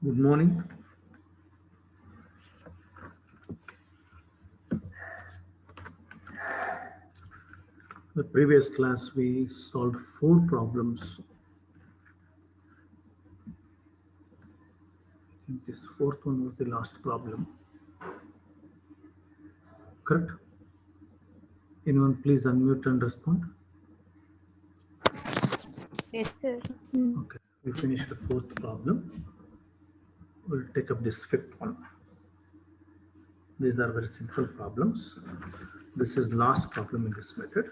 Good morning. The previous class we solved 4 problems. I think this fourth one was the last problem. Correct? Anyone please unmute and respond? Yes, sir. Okay, we finished the 4th problem. We'll take up this 5th one. These are very simple problems. This is last problem in this method.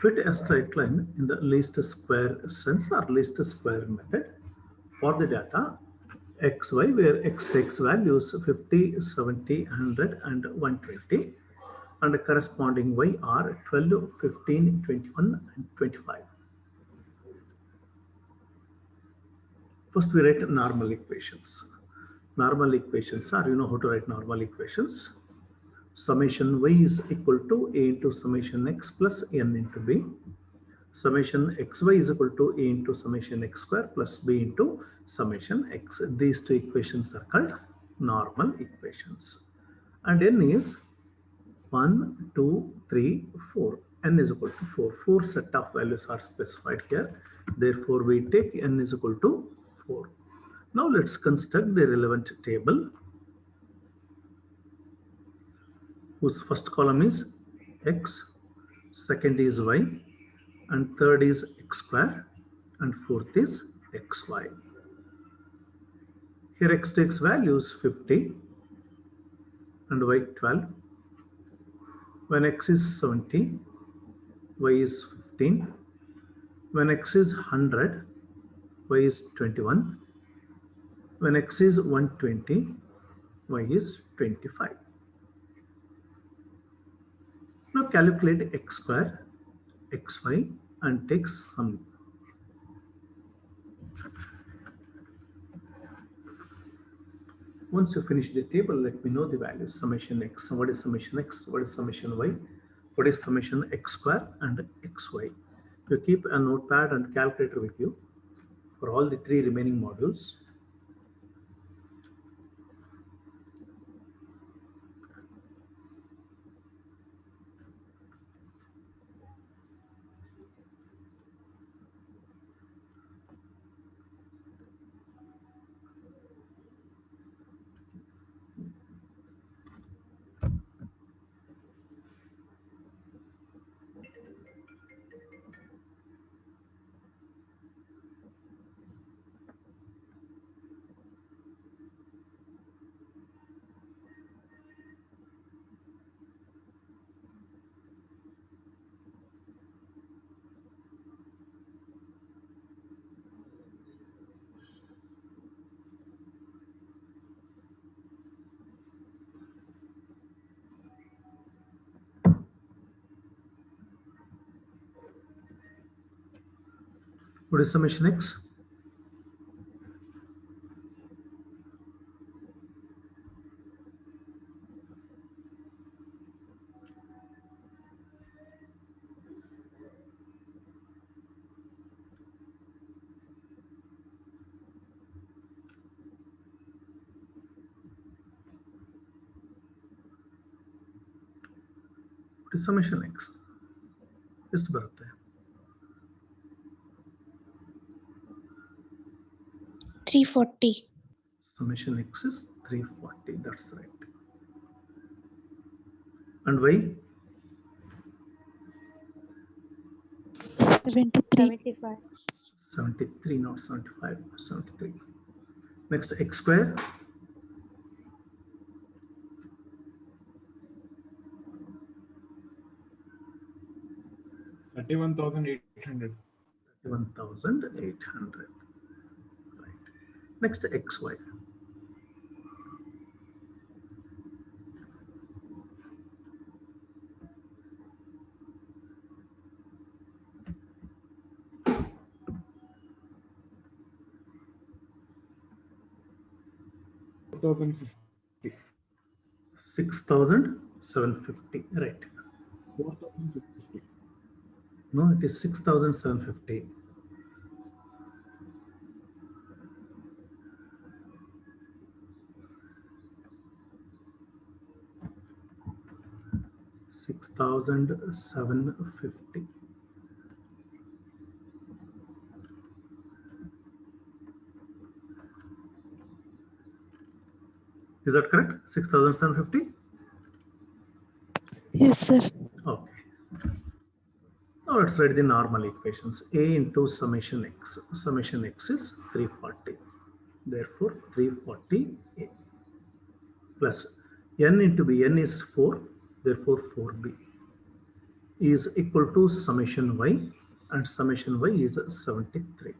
Fit a straight line in the least square sense or least square method for the data xy, where x takes values 50, 70, 100 and 120, and the corresponding y are 12, 15, 21 and 25. First we write normal equations. Normal equations are, you know how to write normal equations. Summation y is equal to a into summation x plus n into b. Summation xy is equal to a into summation x square plus b into summation x. These two equations are called normal equations. And n is 1, 2, 3, 4. N is equal to 4. 4 set of values are specified here. Therefore, we take n is equal to 4. Now, let's construct the relevant table, whose first column is x, second is y, and third is x square, and fourth is xy. Here x takes values 50 and y 12. When x is 70, y is 15. When x is 100, y is 21. When x is 120, y is 25. Now calculate x square, xy, and take sum. Once you finish the table, let me know the values. Summation x, what is summation x, what is summation y, what is summation x square and xy. You keep a notepad and calculator with you for all the 3 remaining modules. What is summation x? What is summation x? Just ಬರುತ್ತೆ. 340. Summation x is 340. That's right. And y? 73. 75. 73, not 75, 73. Next, x square. 31,800. 31,800. Right. Next, xy. 4,050. 6,750. Right. 4,050. No, it is 6,750. 6,750. Is that correct? 6,750? Yes, sir. Okay. Now let's write the normal equations. A into summation x. Summation x is 340. Therefore, 340A plus n into b. N is 4. Therefore, 4b is equal to summation y, and summation y is 73.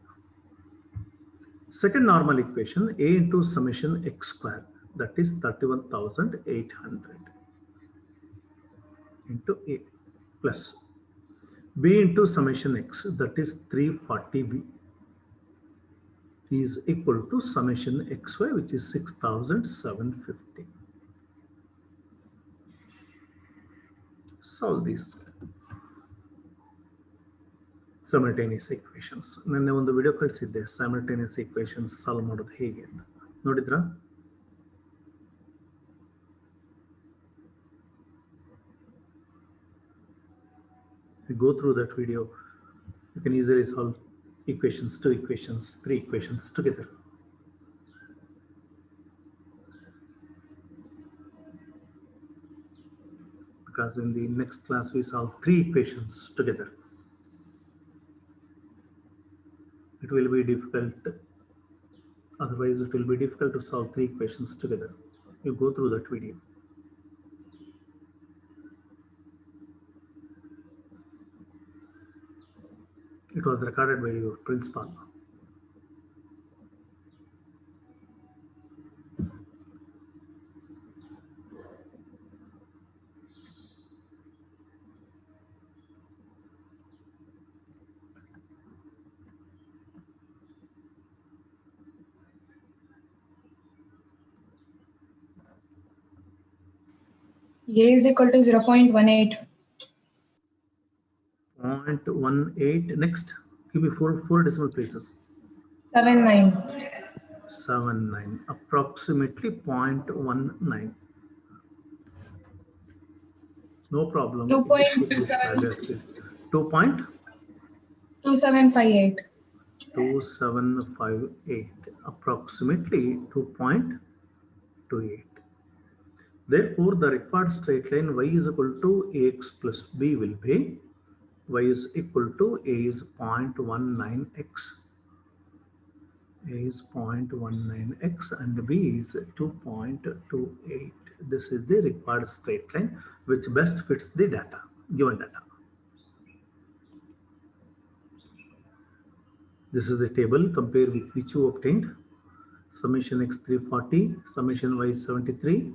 Second normal equation, a into summation x square, that is 31,800 into a, plus b into summation x, that is 340b, is equal to summation xy, which is 6,750. Solve these simultaneous equations. ನೆನ್ನೆ ಒಂದು video ಕಳಿಸಿದ್ದೆ simultaneous equations solve ಮಾಡೋದು ಹೇಗೆ ಅಂತ ನೋಡಿದ್ರಾ? You go through that video, you can easily solve equations, 2 equations, 3 equations together. Because in the next class we solve 3 equations together. It will be difficult. Otherwise, it will be difficult to solve 3 equations together. You go through that video. It was recorded by your principal. A is equal to 0.18. 0.18. Next, give me four decimal places. 79. 79. Approximately 0.19. No problem. 2.27. 2.2758. 2758. Approximately 2.28. Therefore, the required straight line y is equal to ax plus b will be y is equal to a is 0.19x, a is 0.19x, and b is 2.28. This is the required straight line which best fits the data, given data. This is the table compared with which you obtained summation x 340, summation y 73,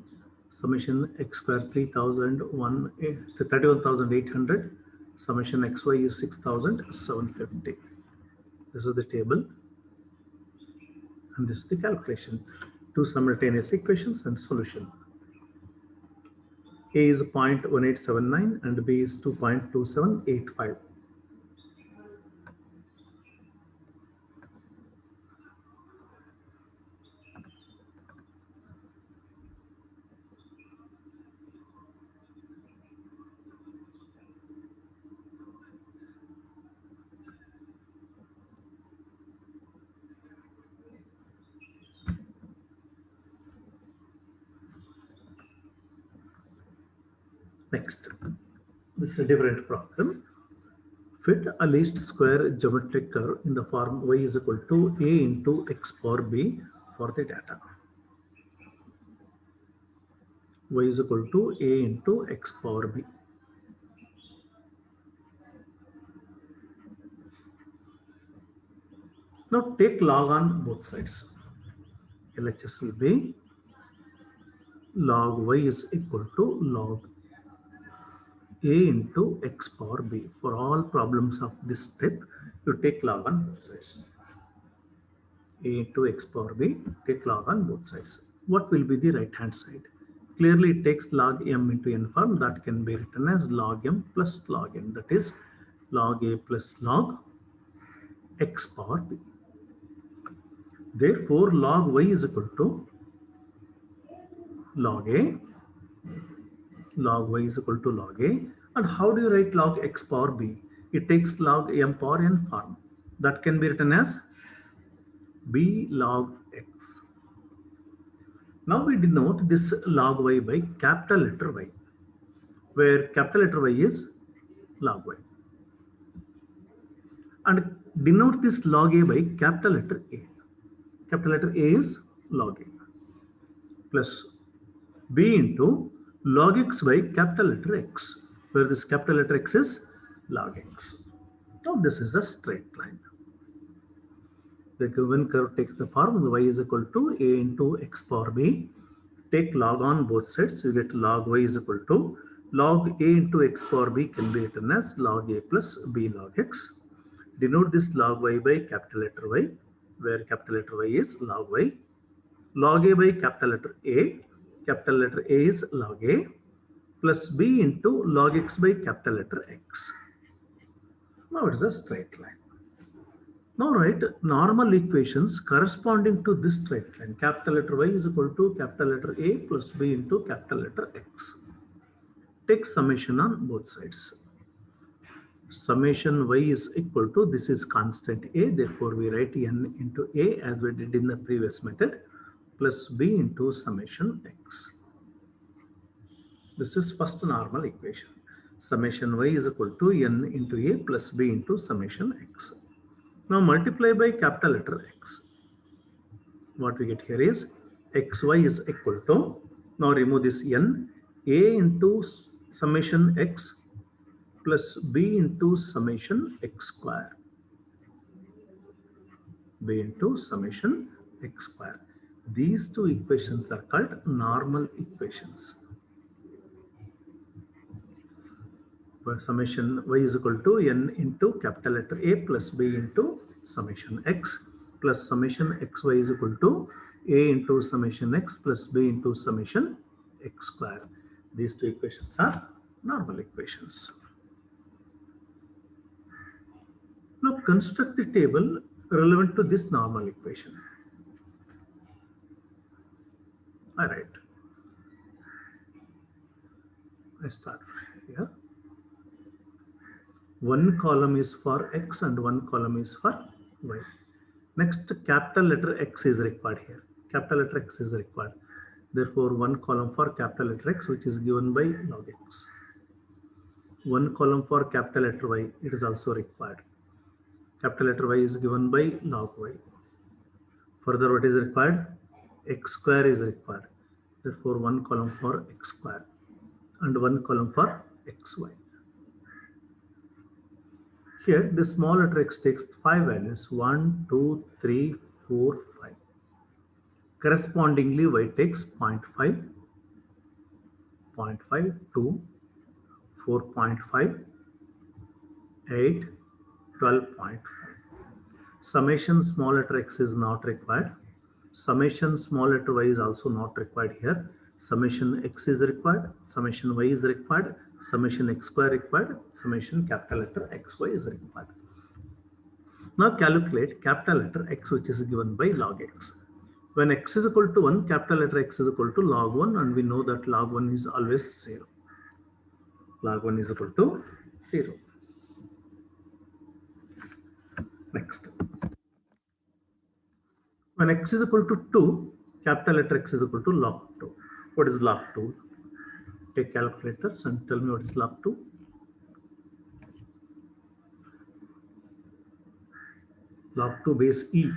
summation x square 31,800, summation xy is 6,750. This is the table, and this is the calculation. 2 simultaneous equations and solution. A is 0.1879 and B is 2.2785. Next, this is a different problem. Fit a least square geometric curve in the form y is equal to a into x power b for the data. Y is equal to a into x power b. Now take log on both sides. LHS will be log y is equal to log a into x power b. For all problems of this step, you take log on both sides. A into x power b, take log on both sides. What will be the right hand side? Clearly it takes log m into n form, that can be written as log m plus log n, that is log a plus log x power b. Therefore, log y is equal to log a log y is equal to log a. And how do you write log x power b? It takes log m power n form. That can be written as b log x. Now we denote this log y by capital letter Y, where capital letter Y is log y. And denote this log a by capital letter A. Capital letter A is log a plus b into log x by capital letter X, where this capital letter X is log x. Now this is a straight line. The given curve takes the form y is equal to a into x power b. Take log on both sides, you get log y is equal to log a into x power b can be written as log a plus b log x. Denote this log y by capital letter Y, where capital letter Y is log y. Log a by capital letter A. Capital letter A is log a plus b into log x by capital letter X. Now it is a straight line. Now write normal equations corresponding to this straight line. Capital letter Y is equal to capital letter A plus b into capital letter X. Take summation on both sides. Summation y is equal to, this is constant a, therefore we write n into a as we did in the previous method, plus b into summation x. This is first normal equation. Summation y is equal to n into a plus b into summation x. Now multiply by capital letter X. What we get here is xy is equal to, now remove this n, a into summation x plus b into summation x square. B into summation x square. These two equations are called normal equations. Where summation y is equal to n into capital letter A plus b into summation x plus summation xy is equal to a into summation x plus b into summation x square. These two equations are normal equations. Now construct the table relevant to this normal equation. All right. I start here. One column is for x and one column is for y. Next, capital letter X is required here. Capital letter X is required. Therefore, one column for capital letter X, which is given by log x. One column for capital letter Y, it is also required. Capital letter Y is given by log y. Further, what is required? X square is required. Therefore, one column for x square and one column for xy. Here, the small letter x takes 5 values, 1, 2, 3, 4, 5. Correspondingly, y takes 0.5, 0.5, 2, 4.5, 8, 12.5. Summation small letter x is not required. Summation small letter y is also not required here. Summation x is required. Summation y is required. Summation x square required. Summation capital letter xy is required. Now calculate capital letter x, which is given by log x. When x is equal to 1, capital letter X is equal to log 1, and we know that log 1 is always 0. Log 1 is equal to 0. Next. When x is equal to 2, capital letter X is equal to log 2. What is log 2? Take calculators and tell me what is log 2. Log 2 base E.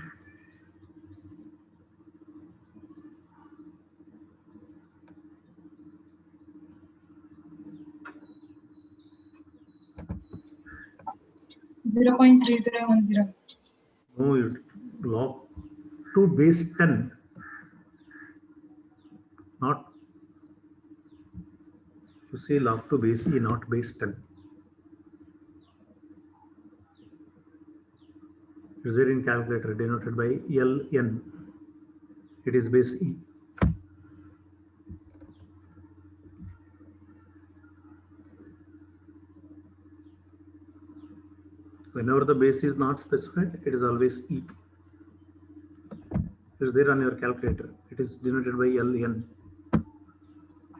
.3010. No, log 2 base 10. Not, you say log 2 base E, not base 10. It is there in calculator denoted by LN. It is base E. Whenever the base is not specified, it is always E. It is there on your calculator. It is denoted by LN.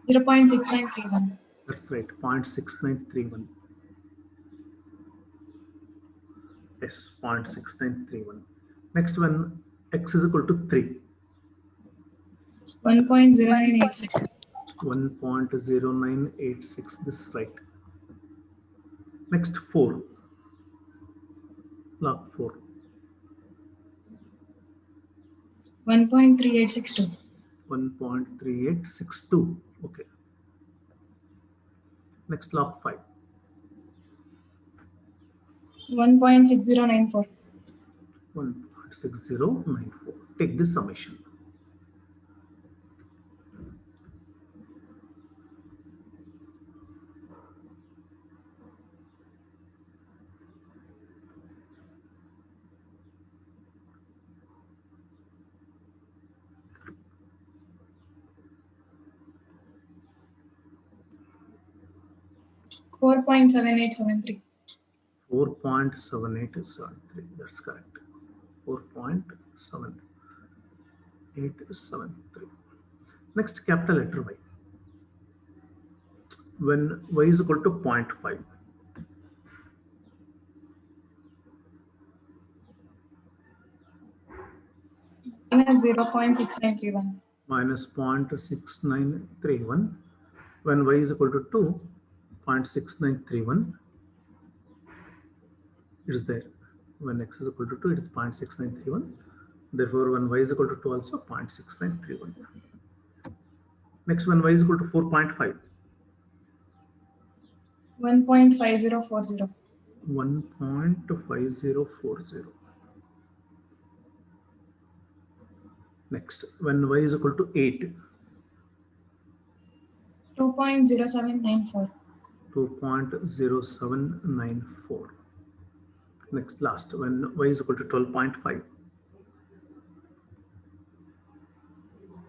0.6931. That's right, 0.6931. Yes, 0.6931. Next one, x is equal to 3. 1.0986. 1.0986, this is right. Next 4, log 4. 1.3862. 1.3862. Okay. Next log 5. 1.6094. 1.6094. Take this summation. Four 4.7873. 4.7873. That's correct. 4.7873. Next, capital letter Y. When Y is equal to 0.5. Minus 0.6931. Minus 0.6931. When Y is equal to 2, 0.6931 is there. When X is equal to 2, it is 0.6931. Therefore, when Y is equal to 2, also 0.6931. Next, when Y is equal to 4.5. 1.5040. 1.5040. Next, when Y is equal to 8. 2.0794. 2.0794. Next, last, when Y is equal to 12.5.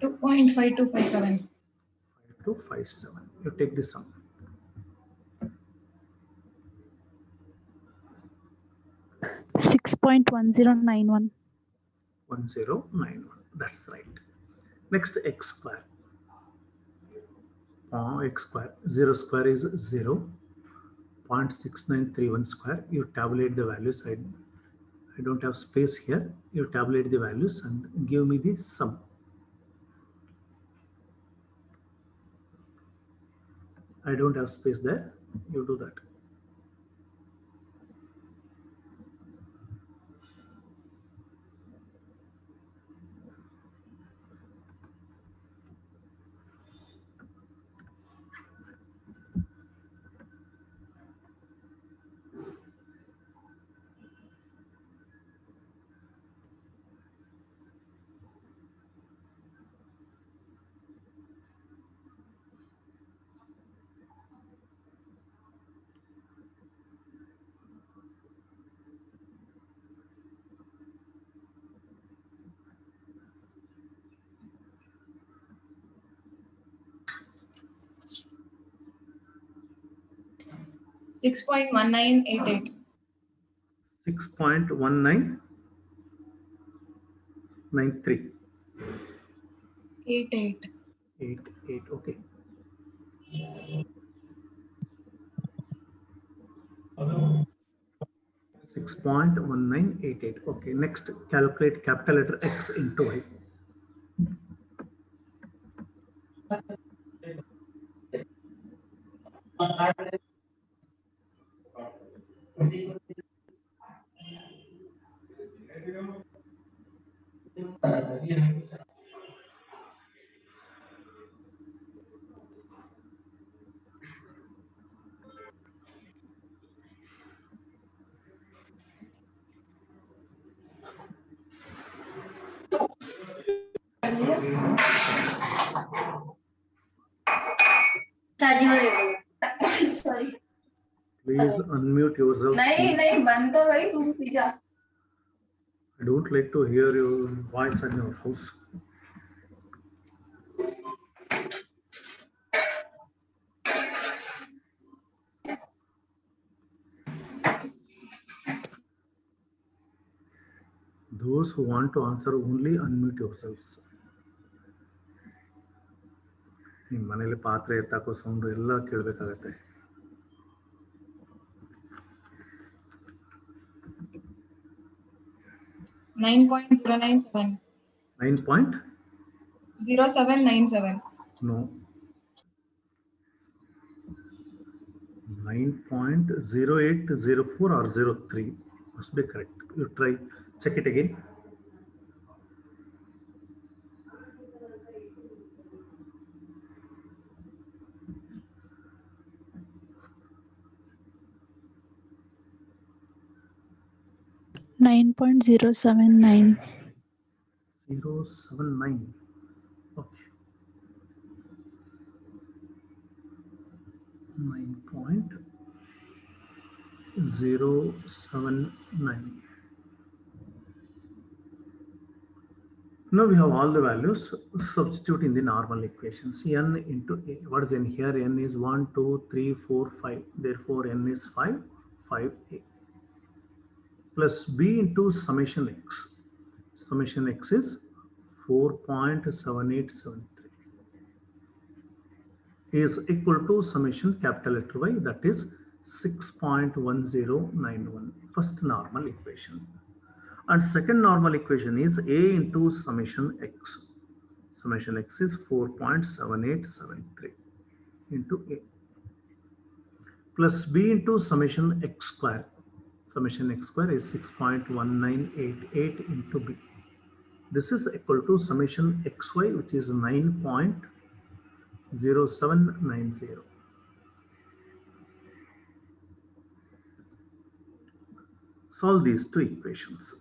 2.5257. 257. You take this sum. Six point 1091. 1091. That's right. Next, x square. X square. 0 square is 0. 0.6931 square. You tabulate the values. I don't have space here. You tabulate the values and give me the sum. I don't have space there. You do that. Six 6.1988. 6.1993. 88. 88. Okay. Hello. 6.1988. Okay. Next, calculate capital letter X into Y. Sorry. Please unmute yourself. नहीं बंद तो गई तुम P जा. I don't like to hear your voice in your house. Those who want to answer only unmute yourselves. Thank you. ನಿಮ್ಮ ಮನೇಲಿ ಪಾತ್ರೆ ಎತ್ತಾಕೋ sound ಎಲ್ಲ ಕೇಳಬೇಕಾಗತ್ತೆ. Nine point 097. 9 point 0797. no 9.0804 or 03 must be correct. You try, check it again. Nine point 079. 079. Okay. 9.079. Now we have all the values. Substitute in the normal equations. N into A. What is n here? N is 1, 2, 3, 4, 5. Therefore, n is 5, 5A. Plus B into summation x. Summation x is 4.7873 is equal to summation capital letter Y, that is 6.1091. First normal equation. And second normal equation is A into summation x. Summation x is 4.7873 into A. Plus B into summation x square. Summation x square is 6.1988 into B. This is equal to summation xy, which is 9.0790. Solve these two equations.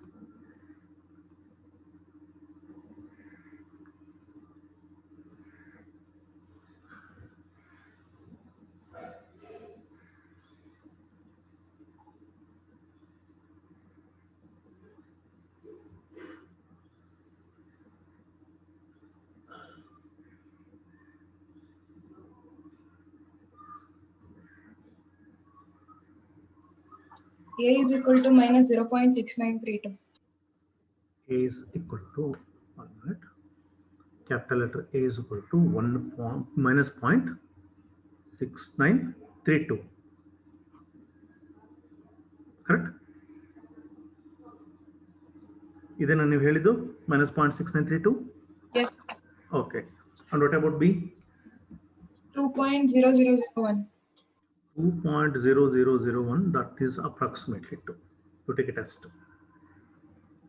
A is equal to minus 0.6932. A is equal to 1 minute. Capital letter A is equal to minus 0.6932. Correct? ಇದನ್ನ ನೀವು ಹೇಳಿದ್ದು minus 0.6932? Yes. Okay. And what about B? 2.0001. 2.0001, that is approximately 2. You take a test.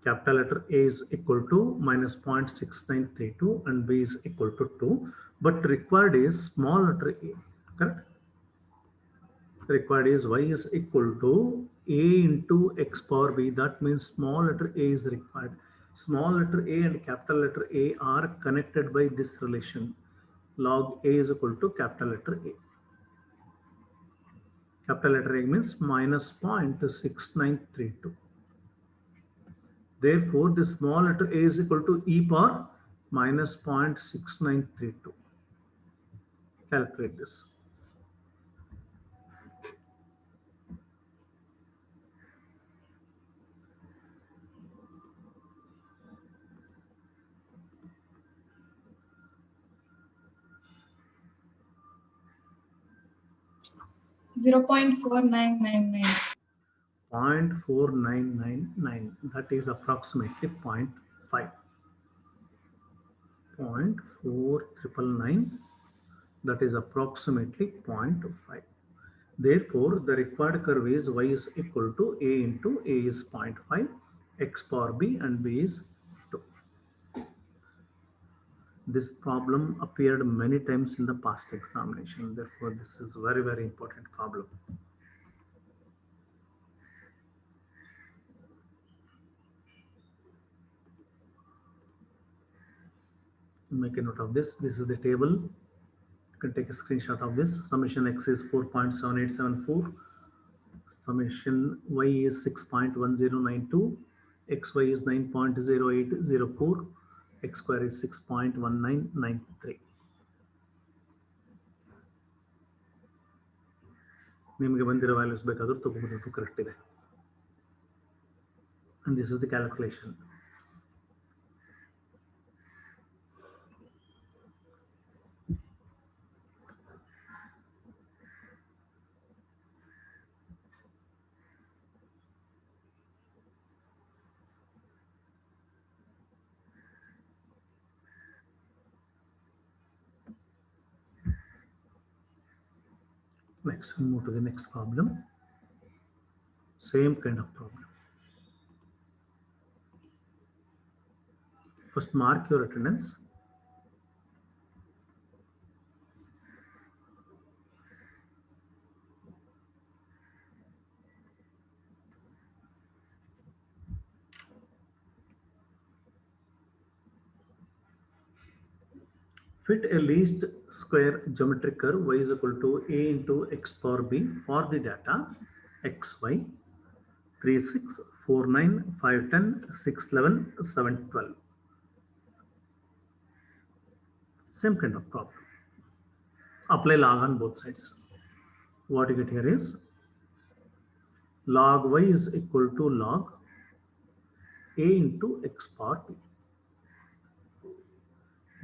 Capital letter A is equal to minus 0.6932 and B is equal to 2. But required is small letter A. Correct? Required is Y is equal to A into x power B. That means small letter A is required. Small letter A and capital letter A are connected by this relation. Log A is equal to capital letter A. Capital letter A means minus 0.6932. Therefore, the small letter A is equal to e power minus 0.6932. Calculate this. Zero 0.4999. 0.4999, that is approximately 0.5. 0.4999, that is approximately 0.5. Therefore, the required curve is y is equal to a into a is 0.5, x power b and b is 2. This problem appeared many times in the past examination. Therefore, this is very, very important problem. Make a note of this. This is the table. You can take a screenshot of this. Summation x is 4.7874. Summation y is 6.1092. xy is 9.0804. X square is 6.1993. ನಿಮಗೆ ಬಂದಿರೋ values ಬೇಕಾದರೂ ತಗೊಂಡು correct ಇದೆ. And this is the calculation. Next, we move to the next problem. Same kind of problem. First, mark your attendance. Fit a least square geometric curve y is equal to a into x power b for the data x, y, 3, 6, 4, 9, 5, 10, 6, 11, 7, 12. Same kind of problem. Apply log on both sides. What you get here is log y is equal to log a into x power b.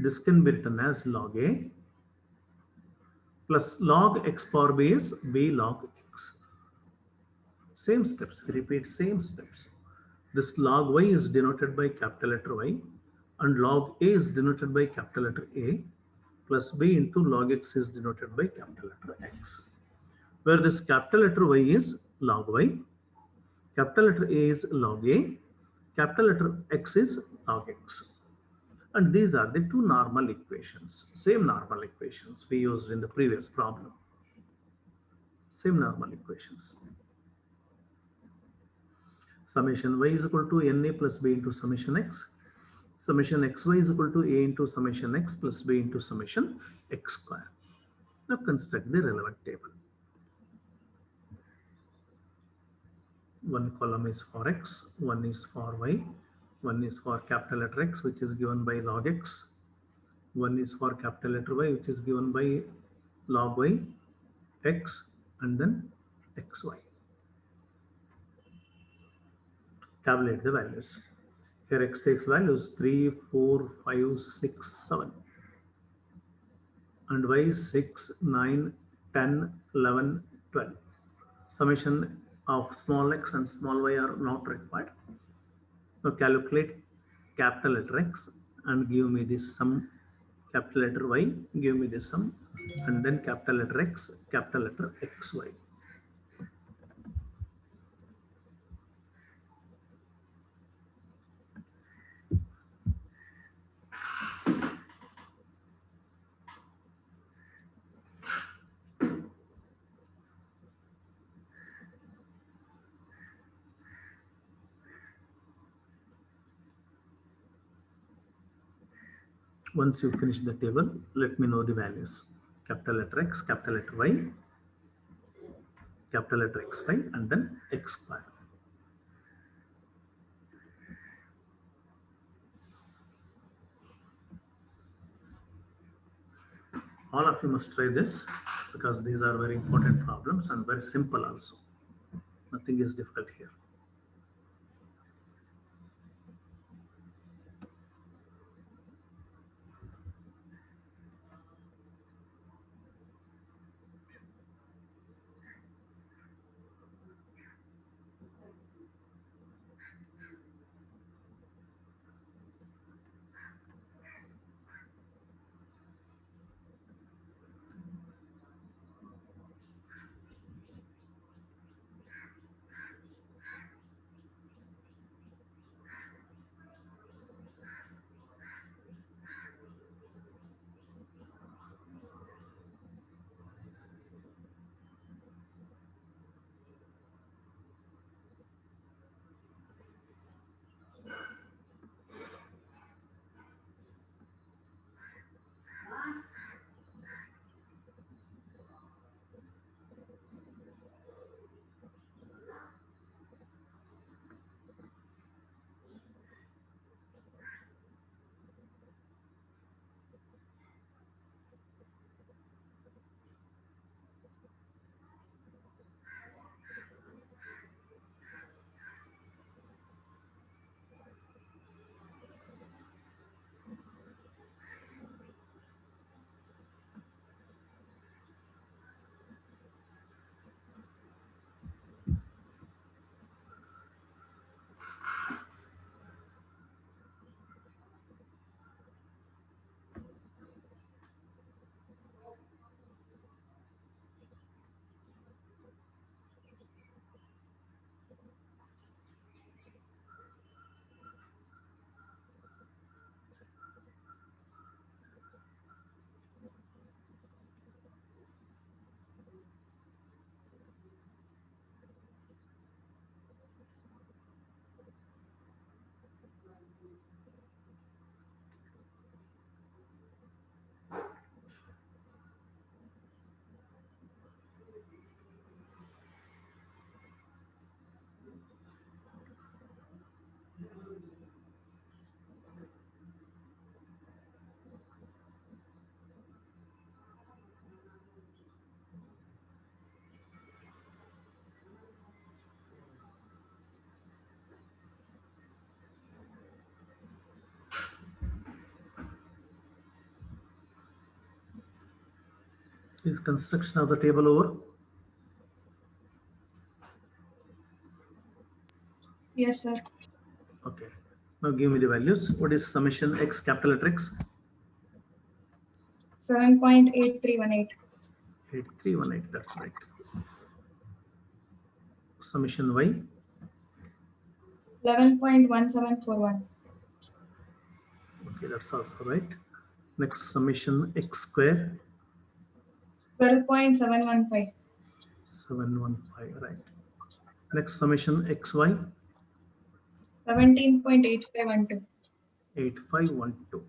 This can be written as log a plus log x power b is b log x. Same steps, we repeat same steps. This log y is denoted by capital letter Y and log a is denoted by capital letter A plus b into log x is denoted by capital letter X. Where this capital letter Y is log Y, capital letter A is log A, capital letter X is log X. And these are the two normal equations, same normal equations we used in the previous problem. Same normal equations. Summation y is equal to na plus b into summation x. Summation xy is equal to a into summation x plus b into summation x square. Now construct the relevant table. One column is for x, one is for y, one is for capital letter X which is given by log x, one is for capital letter Y which is given by log y, x, and then xy. Tabulate the values. Here x takes values 3, 4, 5, 6, 7. And y 6, 9, 10, 11, 12. Summation of small x and small y are not required. Now calculate capital letter X and give me this sum. Capital letter Y, give me this sum. And then capital letter X, capital letter XY. Once you finish the table, let me know the values. Capital letter X, capital letter Y, capital letter XY, and then X square. All of you must try this because these are very important problems and very simple also. Nothing is difficult here. Is construction of the table over? Yes, sir. Okay. Now give me the values. What is summation x capital letter X? 7.8318. 8318. That's right. Summation y. 11.1741. Okay, that's also right. Next summation x square. 12.715. 715. Right. Next summation xy. 17.8512. 8512.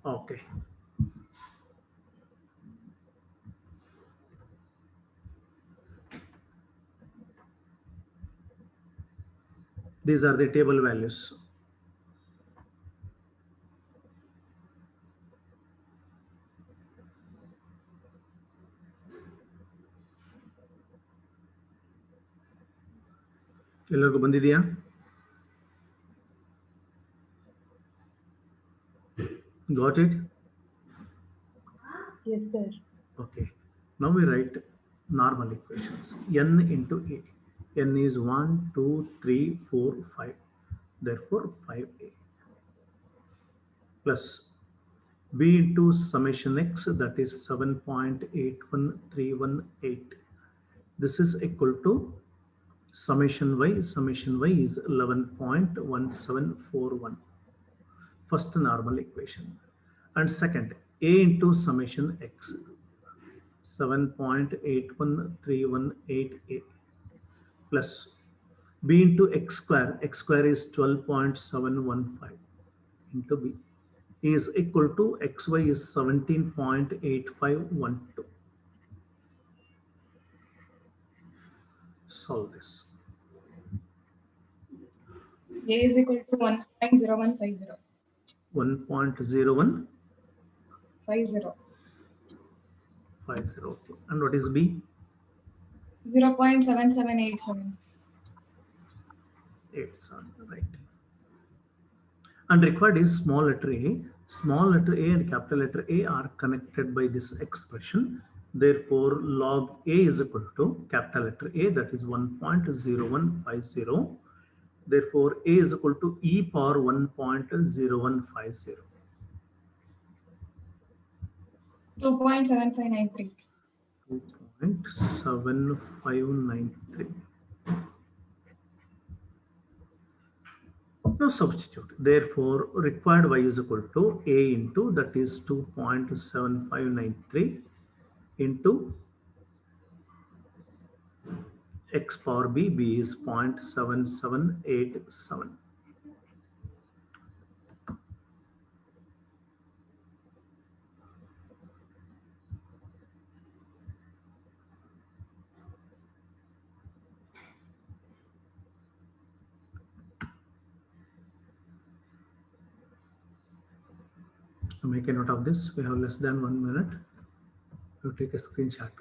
Okay. These are the table values. ಎಲ್ಲರಿಗೂ ಬಂದಿದೆಯಾ? Got it? Yes, sir. Okay. Now we write normal equations. N into A. N is 1, 2, 3, 4, 5. Therefore, 5A. Plus B into summation x, that is 7.81318. This is equal to summation y. Summation y is 11.1741. First normal equation. And second, A into summation x, 7.81318A, plus B into x square. X square is 12.715 into B is equal to xy is 17.8512. Solve this. A is equal to 1.0150. 1.0150. 50. Okay. And what is B? 0.7787. 87. Right. And required is small letter a. Small letter a and capital letter A are connected by this expression. Therefore, log A is equal to capital letter A, that is 1.0150. Therefore, A is equal to e power 1.0150. 2.7593. 2.7593. Now substitute. Therefore, required y is equal to A into, that is 2.7593 into x power b. B is 0.7787. To make a note of this, we have less than 1 minute. You take a screenshot.